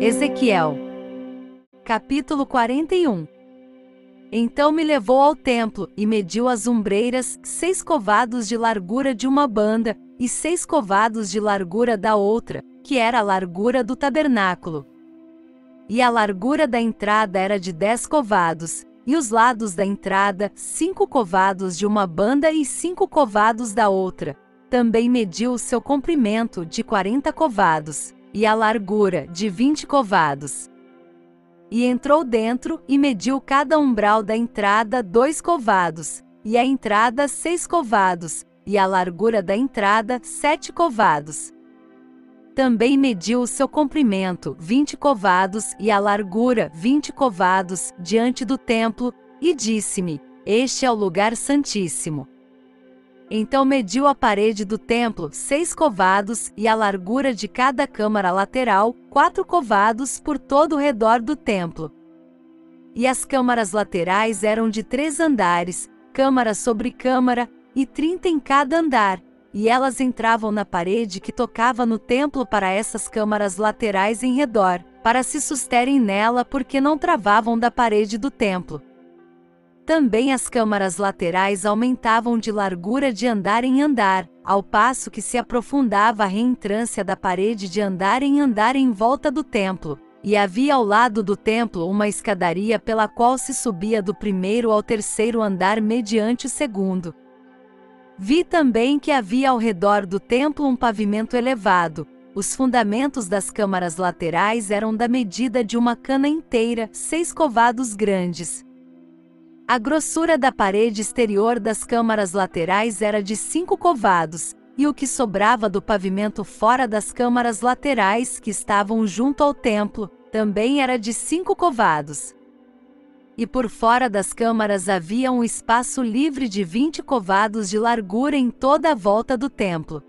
Ezequiel, capítulo 41. Então me levou ao templo, e mediu as ombreiras, 6 covados de largura de uma banda, e 6 covados de largura da outra, que era a largura do tabernáculo. E a largura da entrada era de 10 covados, e os lados da entrada, 5 covados de uma banda e 5 covados da outra. Também mediu o seu comprimento de 40 covados, e a largura de 20 covados. E entrou dentro, e mediu cada umbral da entrada 2 covados, e a entrada 6 covados, e a largura da entrada 7 covados. Também mediu o seu comprimento 20 covados, e a largura 20 covados, diante do templo, e disse-me: Este é o lugar santíssimo. Então mediu a parede do templo 6 covados, e a largura de cada câmara lateral 4 covados por todo o redor do templo. E as câmaras laterais eram de 3 andares, câmara sobre câmara, e 30 em cada andar, e elas entravam na parede que tocava no templo para essas câmaras laterais em redor, para se susterem nela porque não travavam da parede do templo. Também as câmaras laterais aumentavam de largura de andar em andar, ao passo que se aprofundava a reentrância da parede de andar em volta do templo, e havia ao lado do templo uma escadaria pela qual se subia do primeiro ao terceiro andar mediante o segundo. Vi também que havia ao redor do templo um pavimento elevado. Os fundamentos das câmaras laterais eram da medida de uma cana inteira, 6 covados grandes. A grossura da parede exterior das câmaras laterais era de 5 covados, e o que sobrava do pavimento fora das câmaras laterais que estavam junto ao templo, também era de 5 covados. E por fora das câmaras havia um espaço livre de 20 covados de largura em toda a volta do templo.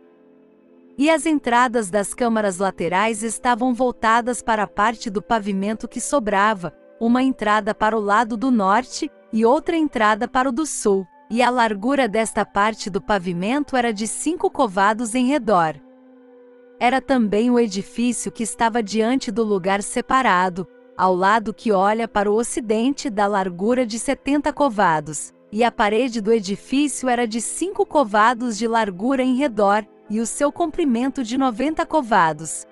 E as entradas das câmaras laterais estavam voltadas para a parte do pavimento que sobrava, uma entrada para o lado do norte, e outra entrada para o do sul, e a largura desta parte do pavimento era de 5 covados em redor. Era também o edifício que estava diante do lugar separado, ao lado que olha para o ocidente, da largura de 70 covados, e a parede do edifício era de 5 covados de largura em redor, e o seu comprimento de 90 covados.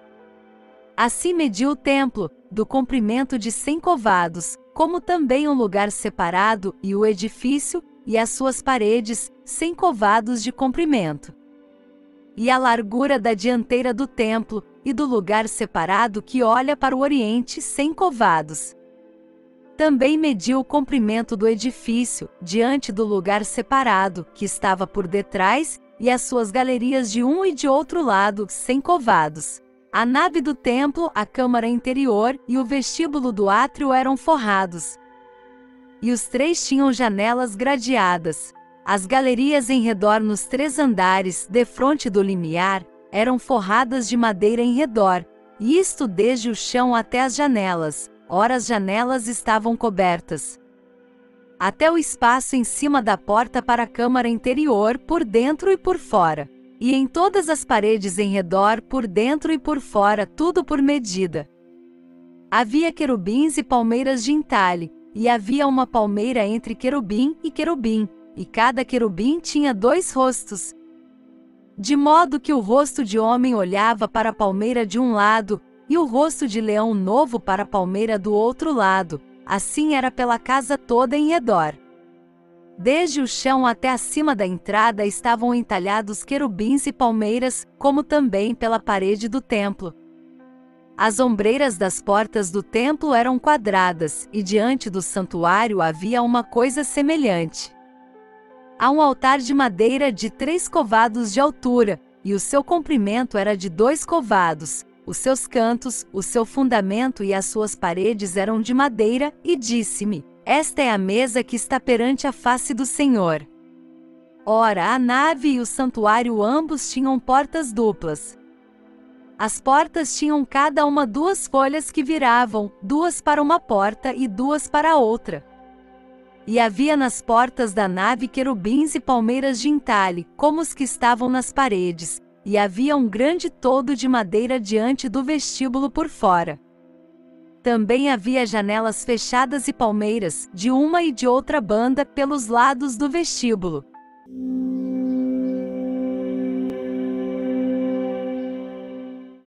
Assim mediu o templo, do comprimento de 100 covados, como também um lugar separado, e o edifício, e as suas paredes, 100 covados de comprimento. E a largura da dianteira do templo, e do lugar separado que olha para o oriente, 100 covados. Também mediu o comprimento do edifício, diante do lugar separado, que estava por detrás, e as suas galerias de um e de outro lado, 100 covados. A nave do templo, a câmara interior e o vestíbulo do átrio eram forrados. E os 3 tinham janelas gradeadas. As galerias em redor nos 3 andares, defronte do limiar, eram forradas de madeira em redor, e isto desde o chão até as janelas, ora as janelas estavam cobertas. Até o espaço em cima da porta para a câmara interior, por dentro e por fora. E em todas as paredes em redor, por dentro e por fora, tudo por medida. Havia querubins e palmeiras de entalhe, e havia uma palmeira entre querubim, e cada querubim tinha 2 rostos. De modo que o rosto de homem olhava para a palmeira de um lado, e o rosto de leão novo para a palmeira do outro lado, assim era pela casa toda em redor. Desde o chão até acima da entrada estavam entalhados querubins e palmeiras, como também pela parede do templo. As ombreiras das portas do templo eram quadradas, e diante do santuário havia uma coisa semelhante. Há um altar de madeira de 3 covados de altura, e o seu comprimento era de 2 covados, os seus cantos, o seu fundamento e as suas paredes eram de madeira, e disse-me: Esta é a mesa que está perante a face do Senhor. Ora, a nave e o santuário ambos tinham portas duplas. As portas tinham cada uma 2 folhas que viravam, 2 para uma porta e 2 para a outra. E havia nas portas da nave querubins e palmeiras de entalhe, como os que estavam nas paredes, e havia um grande toldo de madeira diante do vestíbulo por fora. Também havia janelas fechadas e palmeiras, de uma e de outra banda, pelos lados do vestíbulo.